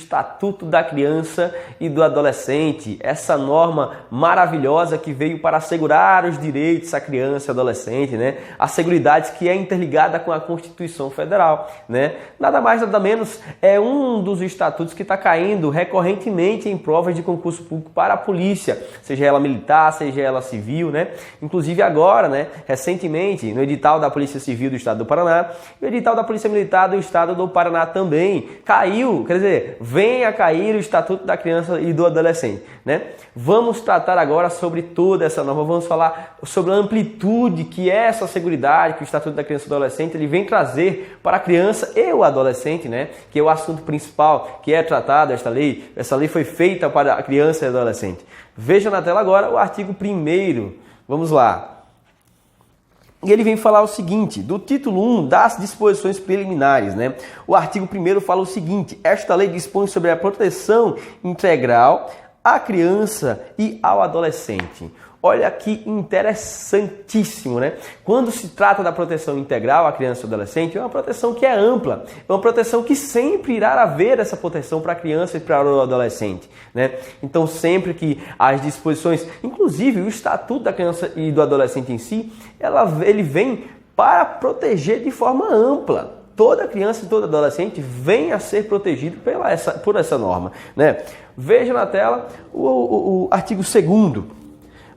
Estatuto da Criança e do Adolescente, essa norma maravilhosa que veio para assegurar os direitos à criança e adolescente, né? A seguridade que é interligada com a Constituição Federal, né? Nada mais, nada menos, é um dos estatutos que está caindo recorrentemente em provas de concurso público para a polícia, seja ela militar, seja ela civil, né? Inclusive agora, né, recentemente, no edital da Polícia Civil do Estado do Paraná e o edital da Polícia Militar do Estado do Paraná também caiu, quer dizer, vem a cair o Estatuto da Criança e do Adolescente, né? Vamos tratar agora sobre toda essa norma, vamos falar sobre a amplitude que é essa seguridade que o Estatuto da Criança e do Adolescente ele vem trazer para a criança e o adolescente, né? Que é o assunto principal que é tratado esta lei. Essa lei foi feita para a criança e adolescente. Veja na tela agora o artigo 1º. Vamos lá. E ele vem falar o seguinte, do título 1 das disposições preliminares, né? O artigo 1º fala o seguinte: esta lei dispõe sobre a proteção integral à criança e ao adolescente. Olha que interessantíssimo, né? Quando se trata da proteção integral à criança e adolescente, é uma proteção que é ampla, é uma proteção que sempre irá haver essa proteção para a criança e para o adolescente, né? Então, sempre que as disposições, inclusive o Estatuto da Criança e do Adolescente em si, ele vem para proteger de forma ampla. Toda criança e todo adolescente vem a ser protegido por essa norma, né? Veja na tela o artigo 2º.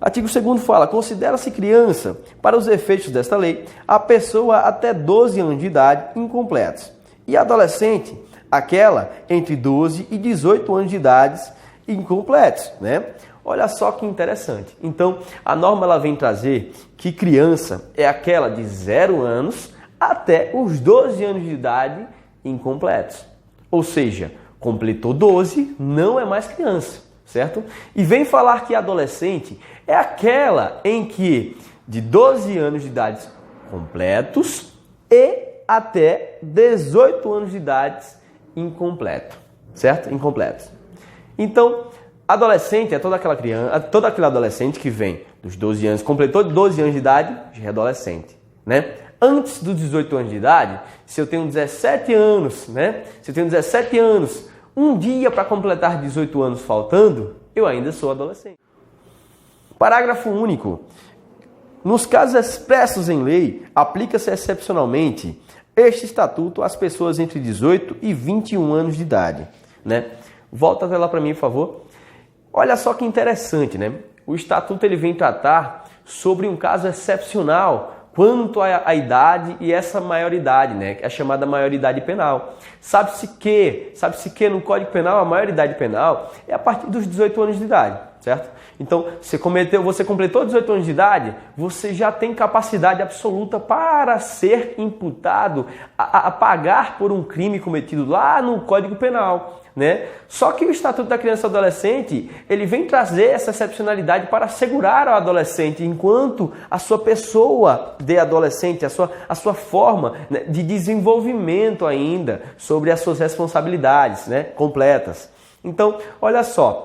Artigo 2º fala: considera-se criança, para os efeitos desta lei, a pessoa até 12 anos de idade incompletos, e adolescente, aquela entre 12 e 18 anos de idade incompletos, né? Olha só que interessante. Então, a norma ela vem trazer que criança é aquela de 0 anos até os 12 anos de idade incompletos. Ou seja, completou 12, não é mais criança, certo? E vem falar que adolescente é aquela em que de 12 anos de idade completos e até 18 anos de idade incompleto, certo? Incompletos. Então, adolescente é toda aquela criança, todo aquele adolescente que vem dos 12 anos, completou 12 anos de idade, já é adolescente, né? Antes dos 18 anos de idade, se eu tenho 17 anos, né? Se eu tenho 17 anos, um dia para completar 18 anos faltando, eu ainda sou adolescente. Parágrafo único. Nos casos expressos em lei, aplica-se excepcionalmente este estatuto às pessoas entre 18 e 21 anos de idade, né? Volta a tela para mim, por favor. Olha só que interessante, né? O estatuto ele vem tratar sobre um caso excepcional quanto à idade e essa maioridade, né? Que é a chamada maioridade penal. Sabe-se que no Código Penal a maioridade penal é a partir dos 18 anos de idade, certo? Então, você completou 18 anos de idade, você já tem capacidade absoluta para ser imputado a pagar por um crime cometido lá no Código Penal, né? Só que o Estatuto da Criança e do Adolescente, ele vem trazer essa excepcionalidade para assegurar ao adolescente, enquanto a sua pessoa de adolescente, a sua forma, né, de desenvolvimento ainda sobre as suas responsabilidades, né, completas. Então, olha só.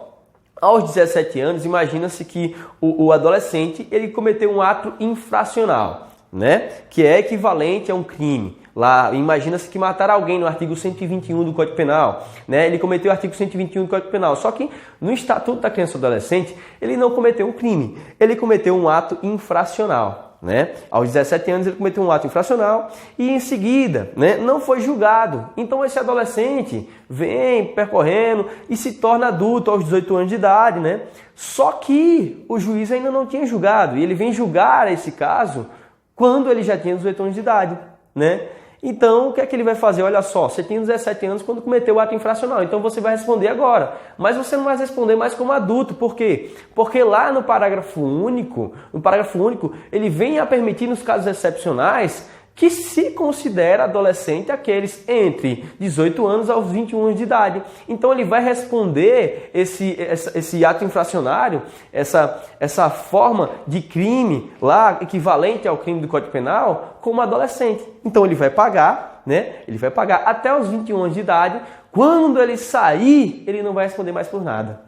Aos 17 anos, imagina-se que o adolescente ele cometeu um ato infracional, né? Que é equivalente a um crime. Lá, imagina-se que matar alguém no artigo 121 do Código Penal, né? Ele cometeu o artigo 121 do Código Penal. Só que no Estatuto da Criança e do Adolescente, ele não cometeu um crime, ele cometeu um ato infracional. Né? Aos 17 anos ele cometeu um ato infracional e em seguida, né, não foi julgado. Então esse adolescente vem percorrendo e se torna adulto aos 18 anos de idade, né? Só que o juiz ainda não tinha julgado e ele vem julgar esse caso quando ele já tinha 18 anos de idade, né? Então, o que é que ele vai fazer? Olha só, você tinha 17 anos quando cometeu o ato infracional, então você vai responder agora. Mas você não vai responder mais como adulto. Por quê? Porque lá no parágrafo único, ele vem a permitir nos casos excepcionais que se considera adolescente aqueles entre 18 anos aos 21 anos de idade. Então ele vai responder esse ato infracionário, essa forma de crime lá, equivalente ao crime do Código Penal, como adolescente. Então ele vai pagar, né? Ele vai pagar até os 21 anos de idade. Quando ele sair, ele não vai responder mais por nada,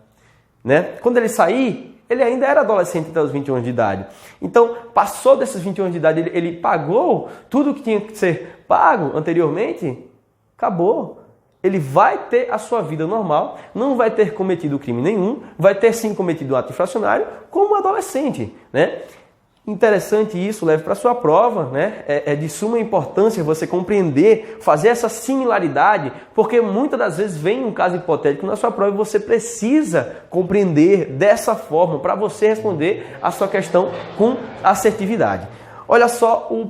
né? Quando ele sair, ele ainda era adolescente até os 21 anos de idade. Então, passou desses 21 anos de idade, ele pagou tudo que tinha que ser pago anteriormente, acabou. ele vai ter a sua vida normal, não vai ter cometido crime nenhum, vai ter sim cometido um ato infracionário como um adolescente, né? Interessante isso, leve para a sua prova, né? É de suma importância você compreender, fazer essa similaridade, porque muitas das vezes vem um caso hipotético na sua prova e você precisa compreender dessa forma para você responder a sua questão com assertividade. Olha só o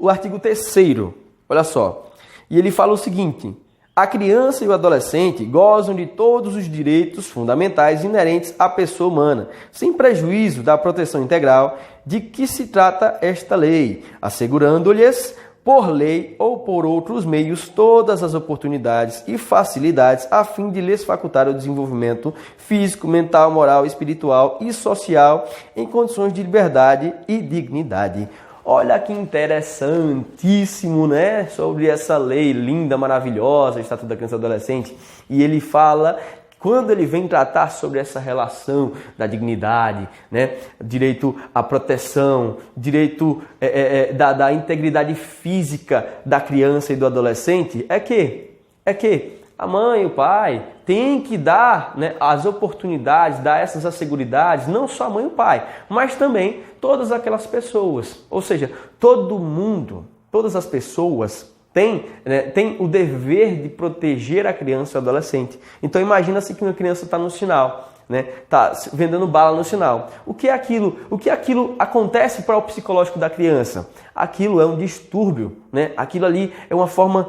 artigo 3º, olha só. E ele fala o seguinte: a criança e o adolescente gozam de todos os direitos fundamentais inerentes à pessoa humana, sem prejuízo da proteção integral de que se trata esta lei, assegurando-lhes, por lei ou por outros meios, todas as oportunidades e facilidades a fim de lhes facultar o desenvolvimento físico, mental, moral, espiritual e social em condições de liberdade e dignidade. Olha que interessantíssimo, né? Sobre essa lei linda, maravilhosa, Estatuto da Criança e do Adolescente. E ele fala, quando ele vem tratar sobre essa relação da dignidade, né? Direito à proteção, direito da integridade física da criança e do adolescente, é que a mãe e o pai têm que dar, né, as oportunidades, dar essas asseguridades, não só a mãe e o pai, mas também todas aquelas pessoas. Ou seja, todo mundo, todas as pessoas têm o dever de proteger a criança e o adolescente. Então imagina-se que uma criança está no sinal, né? Tá vendendo bala no sinal. O que é aquilo? O que aquilo acontece para o psicológico da criança? Aquilo é um distúrbio, né? Aquilo ali é uma forma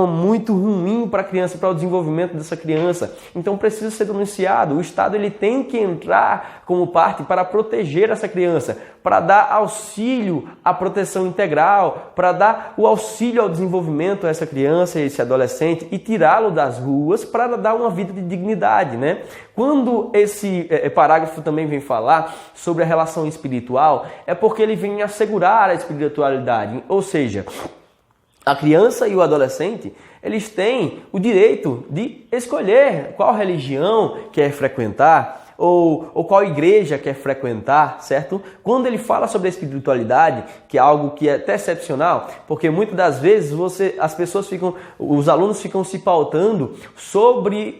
muito ruim para a criança, para o desenvolvimento dessa criança. Então precisa ser denunciado. O Estado ele tem que entrar como parte para proteger essa criança, para dar auxílio à proteção integral, para dar o auxílio ao desenvolvimento a essa criança e esse adolescente e tirá-lo das ruas para dar uma vida de dignidade, né? Quando esse parágrafo também vem falar sobre a relação espiritual, é porque ele vem assegurar a espiritualidade, ou seja, a criança e o adolescente, eles têm o direito de escolher qual religião quer frequentar, ou qual igreja quer frequentar, certo? Quando ele fala sobre a espiritualidade, que é algo que é até excepcional, porque muitas das vezes os alunos ficam se pautando sobre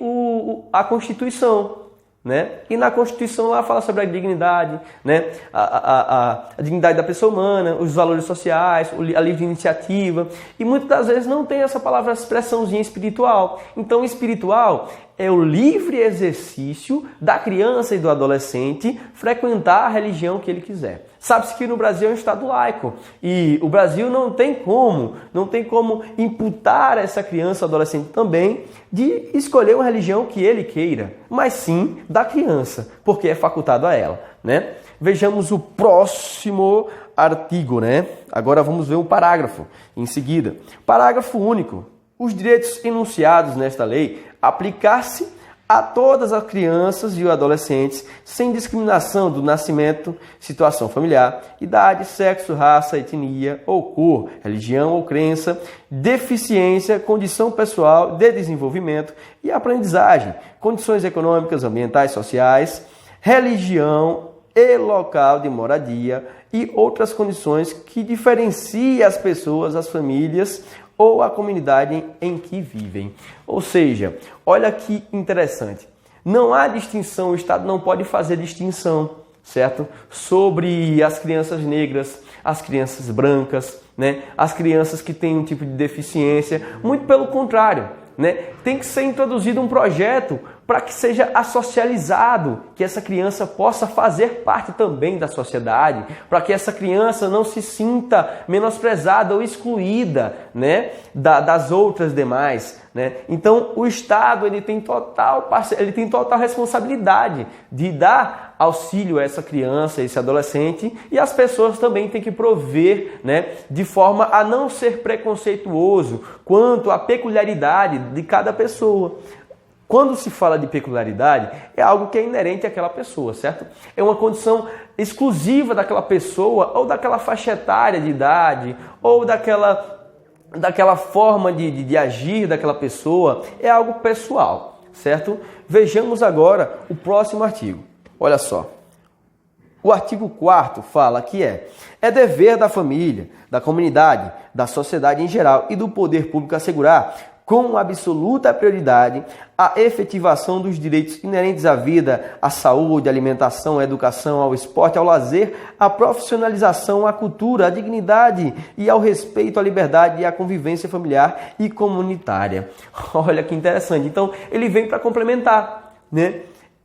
a Constituição, né? E na Constituição lá fala sobre a dignidade, né? A dignidade da pessoa humana, os valores sociais, a livre iniciativa, e muitas das vezes não tem essa palavra, expressãozinha espiritual. Então, espiritual é o livre exercício da criança e do adolescente frequentar a religião que ele quiser. Sabe-se que no Brasil é um Estado laico e o Brasil não tem como imputar a essa criança ou adolescente também de escolher uma religião que ele queira, mas sim da criança, porque é facultado a ela, né? Vejamos o próximo artigo, né? Agora vamos ver um parágrafo em seguida. Parágrafo único. Os direitos enunciados nesta lei aplicar-se a todas as crianças e os adolescentes, sem discriminação do nascimento, situação familiar, idade, sexo, raça, etnia ou cor, religião ou crença, deficiência, condição pessoal de desenvolvimento e aprendizagem, condições econômicas, ambientais, sociais, religião e local de moradia e outras condições que diferenciem as pessoas, as famílias ou a comunidade em que vivem. Ou seja, olha que interessante. Não há distinção, o Estado não pode fazer distinção, certo? Sobre as crianças negras, as crianças brancas, né? As crianças que têm um tipo de deficiência. Muito pelo contrário, né? Tem que ser introduzido um projeto para que seja assocializado, que essa criança possa fazer parte também da sociedade, para que essa criança não se sinta menosprezada ou excluída, né, das outras demais, né? Então, o Estado ele tem total responsabilidade de dar auxílio a essa criança, a esse adolescente, e as pessoas também têm que prover, né, de forma a não ser preconceituoso quanto à peculiaridade de cada pessoa. Quando se fala de peculiaridade, é algo que é inerente àquela pessoa, certo? É uma condição exclusiva daquela pessoa, ou daquela faixa etária de idade, ou daquela forma de agir daquela pessoa. É algo pessoal, certo? Vejamos agora o próximo artigo. Olha só. O artigo 4º fala que é dever da família, da comunidade, da sociedade em geral e do poder público assegurar, com absoluta prioridade, a efetivação dos direitos inerentes à vida, à saúde, à alimentação, à educação, ao esporte, ao lazer, à profissionalização, à cultura, à dignidade e ao respeito à liberdade e à convivência familiar e comunitária. Olha que interessante. Então, ele vem para complementar, né?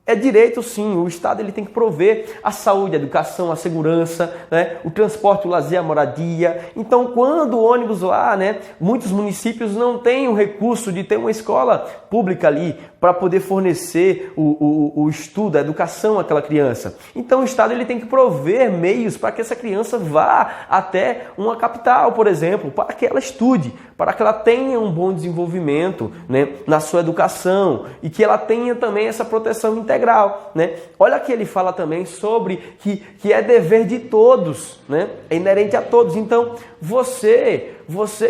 É direito, sim, o Estado ele tem que prover a saúde, a educação, a segurança, né? O transporte, o lazer, a moradia. Então, quando o ônibus lá, né? Muitos municípios não têm o recurso de ter uma escola pública ali para poder fornecer o estudo, a educação àquela criança. Então, o Estado ele tem que prover meios para que essa criança vá até uma capital, por exemplo, para que ela estude, para que ela tenha um bom desenvolvimento, né? Na sua educação e que ela tenha também essa proteção integral, né? Olha que ele fala também sobre que é dever de todos, né? É inerente a todos. Então, você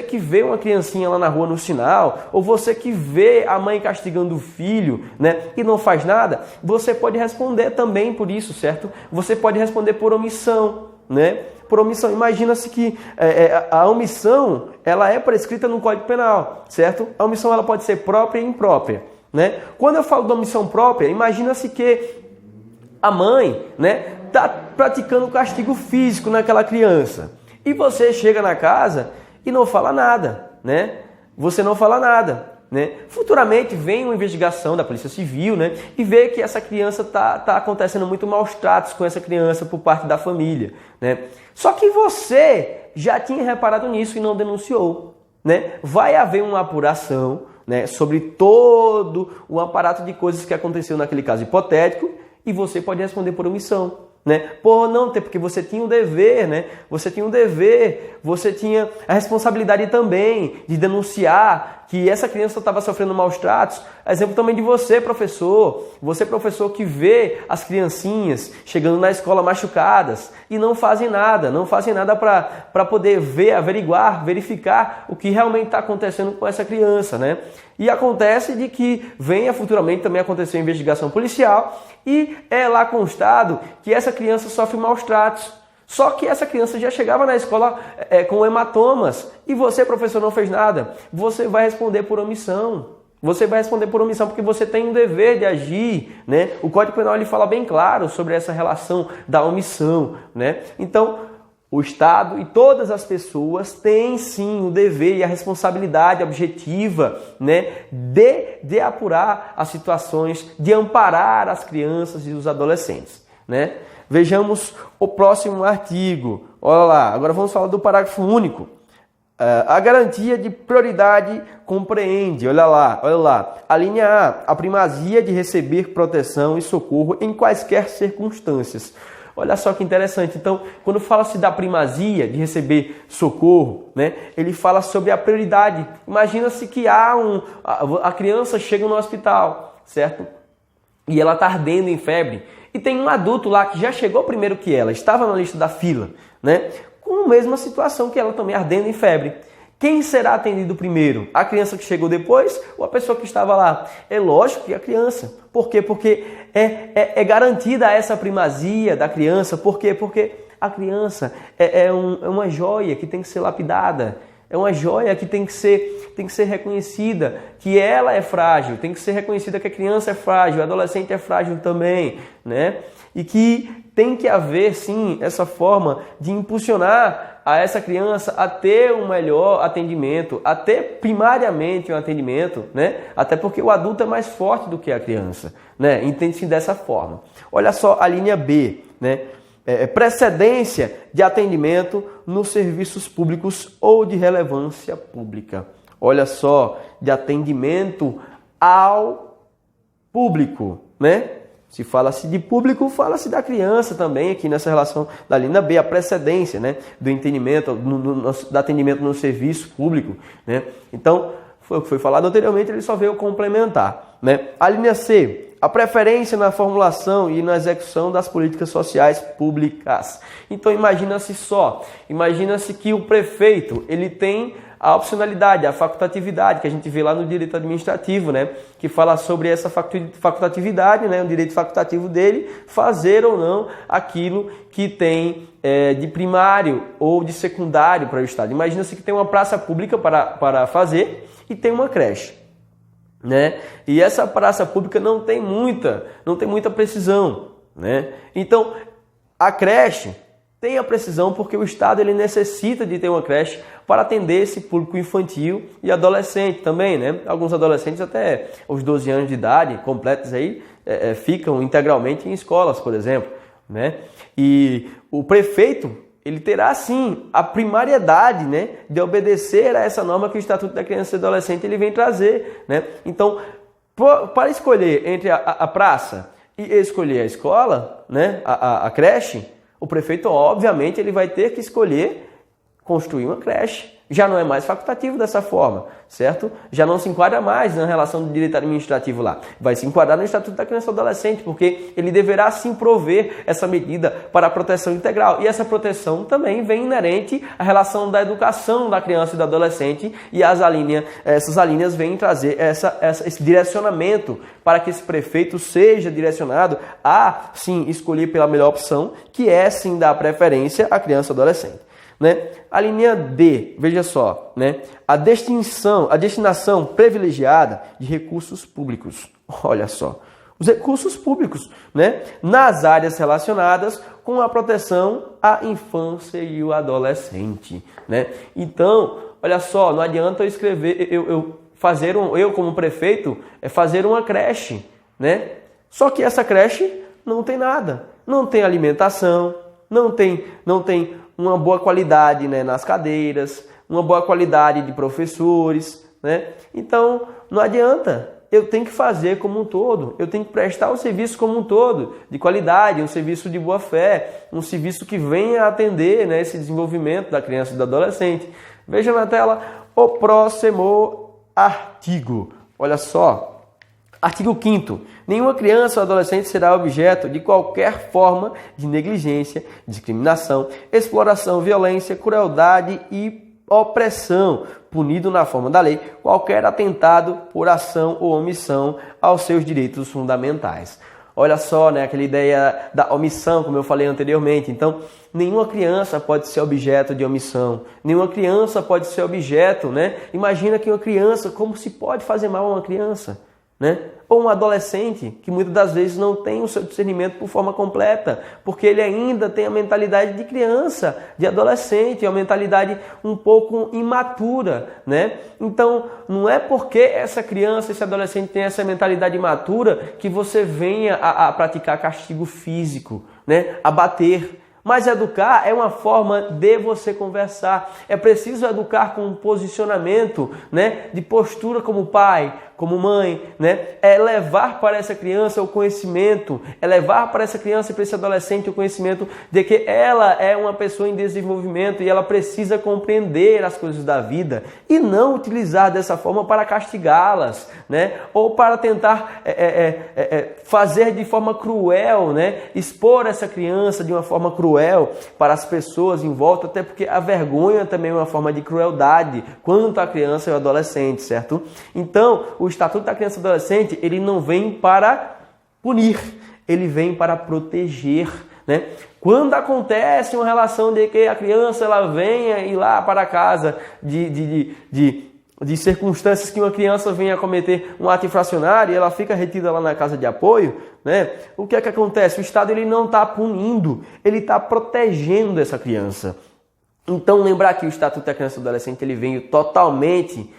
que vê uma criancinha lá na rua no sinal, ou você que vê a mãe castigando o filho, né, e não faz nada, você pode responder também por isso, certo? Você pode responder por omissão, né? Por omissão. Imagina-se que a omissão, ela é prescrita no Código Penal, certo? A omissão ela pode ser própria e imprópria, né? Quando eu falo de omissão própria, imagina-se que a mãe, né, está praticando castigo físico naquela criança e você chega na casa e não fala nada, né? Você não fala nada, né? Futuramente vem uma investigação da Polícia Civil, né, e vê que essa criança tá acontecendo muito maus tratos com essa criança por parte da família, né? Só que você já tinha reparado nisso e não denunciou, né? Vai haver uma apuração, né, sobre todo o aparato de coisas que aconteceu naquele caso hipotético e você pode responder por omissão, né? Por não ter, porque você tinha um dever, né? Você tinha a responsabilidade também de denunciar que essa criança estava sofrendo maus tratos. Exemplo também de você, professor que vê as criancinhas chegando na escola machucadas e não fazem nada para poder ver, averiguar, verificar o que realmente está acontecendo com essa criança, né? E acontece de que venha futuramente também acontecer uma investigação policial e é lá constado que essa criança sofre maus tratos. Só que essa criança já chegava na escola com hematomas e você, professor, não fez nada. Você vai responder por omissão. Você vai responder por omissão porque você tem um dever de agir, né? O Código Penal ele fala bem claro sobre essa relação da omissão, né? Então, o Estado e todas as pessoas têm sim o dever e a responsabilidade objetiva, né, de apurar as situações, de amparar as crianças e os adolescentes, né? Vejamos o próximo artigo. Olha lá, agora vamos falar do parágrafo único. A garantia de prioridade compreende, olha lá, a linha A primazia de receber proteção e socorro em quaisquer circunstâncias. Olha só que interessante. Então, quando fala-se da primazia de receber socorro, né, ele fala sobre a prioridade. Imagina-se que a criança chega no hospital, certo? E ela está ardendo em febre. E tem um adulto lá que já chegou primeiro que ela, estava na lista da fila, né, com a mesma situação que ela também, ardendo em febre. Quem será atendido primeiro? A criança que chegou depois ou a pessoa que estava lá? É lógico que a criança. Por quê? Porque é garantida essa primazia da criança. Por quê? Porque a criança é uma joia que tem que ser lapidada. É uma joia que tem que ser reconhecida, que ela é frágil, tem que ser reconhecida que a criança é frágil, o adolescente é frágil também, né? E que tem que haver, sim, essa forma de impulsionar a essa criança a ter um melhor atendimento, a ter primariamente um atendimento, né? Até porque o adulto é mais forte do que a criança, né? Entende-se dessa forma. Olha só a linha B, né? Precedência de atendimento nos serviços públicos ou de relevância pública. Olha só, de atendimento ao público, né? Se fala-se de público, fala-se da criança também, aqui nessa relação da linha B, a precedência, né, do entendimento, do atendimento no serviço público, né? Então, foi o que foi falado anteriormente, ele só veio complementar, né? A linha C, a preferência na formulação e na execução das políticas sociais públicas. Então, imagina-se que o prefeito, ele tem a opcionalidade, a facultatividade, que a gente vê lá no direito administrativo, né? Que fala sobre essa facultatividade, né? O direito facultativo dele, fazer ou não aquilo que tem de primário ou de secundário para o Estado. Imagina-se que tem uma praça pública para fazer e tem uma creche, né? E essa praça pública não tem muita precisão, né? Então, a creche tem a precisão porque o Estado ele necessita de ter uma creche para atender esse público infantil e adolescente também, né? Alguns adolescentes até os 12 anos de idade completos aí ficam integralmente em escolas, por exemplo, né? E o prefeito ele terá sim a primariedade, né, de obedecer a essa norma que o Estatuto da Criança e do Adolescente ele vem trazer, né? Então, para escolher entre a praça e escolher a escola, né, a creche, o prefeito, obviamente, ele vai ter que escolher construir uma creche. Já não é mais facultativo dessa forma, certo? Já não se enquadra mais na relação do direito administrativo lá. Vai se enquadrar no Estatuto da Criança e do Adolescente, porque ele deverá sim prover essa medida para a proteção integral. E essa proteção também vem inerente à relação da educação da criança e do adolescente, e essas alíneas vêm trazer esse direcionamento para que esse prefeito seja direcionado a, sim, escolher pela melhor opção, que é, sim, dar preferência à criança e adolescente. Né? A linha D, veja só, né? A destinação privilegiada de recursos públicos. Olha só, os recursos públicos, né? Nas áreas relacionadas com a proteção à infância e o adolescente, né? Então, olha só, não adianta eu escrever, eu como prefeito, fazer uma creche, né? Só que essa creche não tem nada, não tem alimentação, não tem uma boa qualidade, né, nas cadeiras, uma boa qualidade de professores, né? Então, não adianta. Eu tenho que fazer como um todo, eu tenho que prestar o serviço como um todo, de qualidade, um serviço de boa fé, um serviço que venha atender, né, esse desenvolvimento da criança e do adolescente. Veja na tela o próximo artigo. Olha só. Artigo 5º. Nenhuma criança ou adolescente será objeto de qualquer forma de negligência, discriminação, exploração, violência, crueldade e opressão, punido na forma da lei qualquer atentado por ação ou omissão aos seus direitos fundamentais. Olha só, né, aquela ideia da omissão, como eu falei anteriormente. Então, nenhuma criança pode ser objeto de omissão. Nenhuma criança pode ser objeto, né? Imagina que uma criança, como se pode fazer mal a uma criança, né? Ou um adolescente que muitas das vezes não tem o seu discernimento por forma completa, porque ele ainda tem a mentalidade de criança, de adolescente, a mentalidade um pouco imatura, né? Então, não é porque essa criança, esse adolescente tem essa mentalidade imatura que você venha a praticar castigo físico, né? A bater. Mas educar é uma forma de você conversar. É preciso educar com um posicionamento, né, de postura como pai, como mãe, né? É levar para essa criança o conhecimento, é levar para essa criança e para esse adolescente o conhecimento de que ela é uma pessoa em desenvolvimento e ela precisa compreender as coisas da vida e não utilizar dessa forma para castigá-las, né? Ou para tentar fazer de forma cruel, né? Expor essa criança de uma forma cruel para as pessoas em volta, até porque a vergonha também é uma forma de crueldade quanto à criança e ao adolescente, certo? Então, o Estatuto da Criança e do Adolescente, ele não vem para punir, ele vem para proteger, né? Quando acontece uma relação de que a criança ela venha ir lá para casa de circunstâncias que uma criança venha a cometer um ato infracionário e ela fica retida lá na casa de apoio, né? O que é que acontece? O Estado ele não está punindo, ele está protegendo essa criança. Então, lembrar que o Estatuto da Criança e do Adolescente ele veio totalmente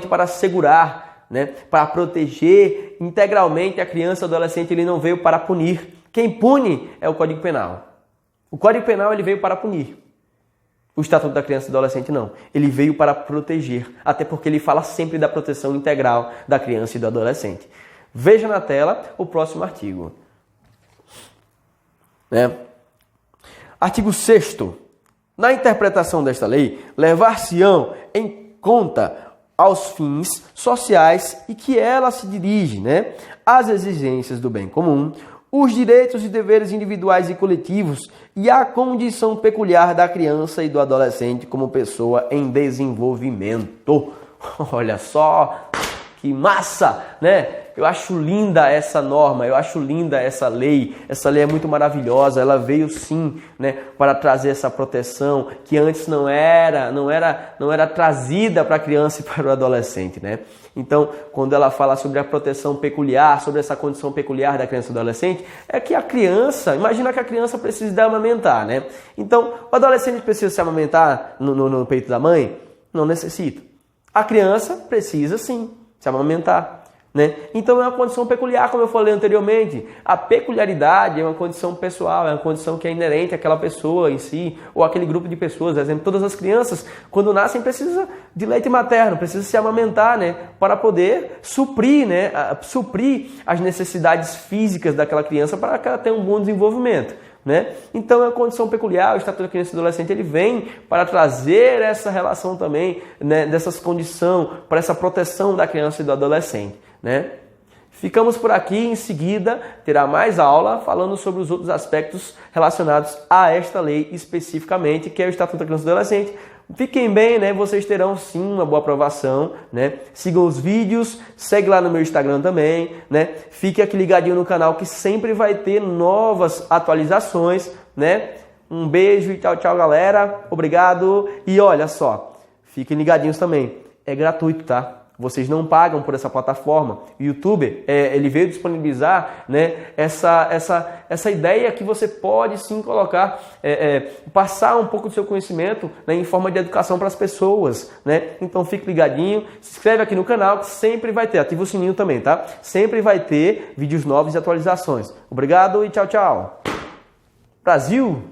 para assegurar, né? Para proteger integralmente a criança e o adolescente, ele não veio para punir. Quem pune é o Código Penal. O Código Penal ele veio para punir. O Estatuto da Criança e do Adolescente não. Ele veio para proteger, até porque ele fala sempre da proteção integral da criança e do adolescente. Veja na tela o próximo artigo. Artigo 6º. Na interpretação desta lei, levar-se-ão em conta aos fins sociais e que ela se dirige, né, às exigências do bem comum, os direitos e deveres individuais e coletivos e a condição peculiar da criança e do adolescente como pessoa em desenvolvimento. Olha só que massa, né? Eu acho linda essa norma, eu acho linda essa lei. Essa lei é muito maravilhosa, ela veio sim, né, para trazer essa proteção que antes não era trazida para a criança e para o adolescente, né? Então, quando ela fala sobre a proteção peculiar, sobre essa condição peculiar da criança e do adolescente, é que a criança, imagina que a criança precisa de amamentar, né? Então, o adolescente precisa se amamentar no peito da mãe? Não necessita. A criança precisa sim se amamentar, né? Então é uma condição peculiar, como eu falei anteriormente. A peculiaridade é uma condição pessoal, é uma condição que é inerente àquela pessoa em si, ou àquele grupo de pessoas. Por exemplo, todas as crianças, quando nascem, precisam de leite materno, precisam se amamentar, né? Para poder suprir, né? Suprir as necessidades físicas daquela criança para que ela tenha um bom desenvolvimento, né? Então é uma condição peculiar. O Estatuto da Criança e do Adolescente ele vem para trazer essa relação também, né, dessas condições, para essa proteção da criança e do adolescente, né? Ficamos por aqui, em seguida terá mais aula falando sobre os outros aspectos relacionados a esta lei especificamente, que é o Estatuto da Criança e do Adolescente. Fiquem bem, né? Vocês terão sim uma boa aprovação, né? Sigam os vídeos, segue lá no meu Instagram também, né? Fique aqui ligadinho no canal que sempre vai ter novas atualizações, né? Um beijo e tchau, tchau, galera. Obrigado. E olha só, fiquem ligadinhos também. É gratuito, tá? Vocês não pagam por essa plataforma. O YouTube, ele veio disponibilizar, né, essa ideia que você pode sim colocar, passar um pouco do seu conhecimento, né, em forma de educação para as pessoas, né? Então fique ligadinho, se inscreve aqui no canal que sempre vai ter, ativa o sininho também, tá? Sempre vai ter vídeos novos e atualizações. Obrigado e tchau, tchau. Brasil!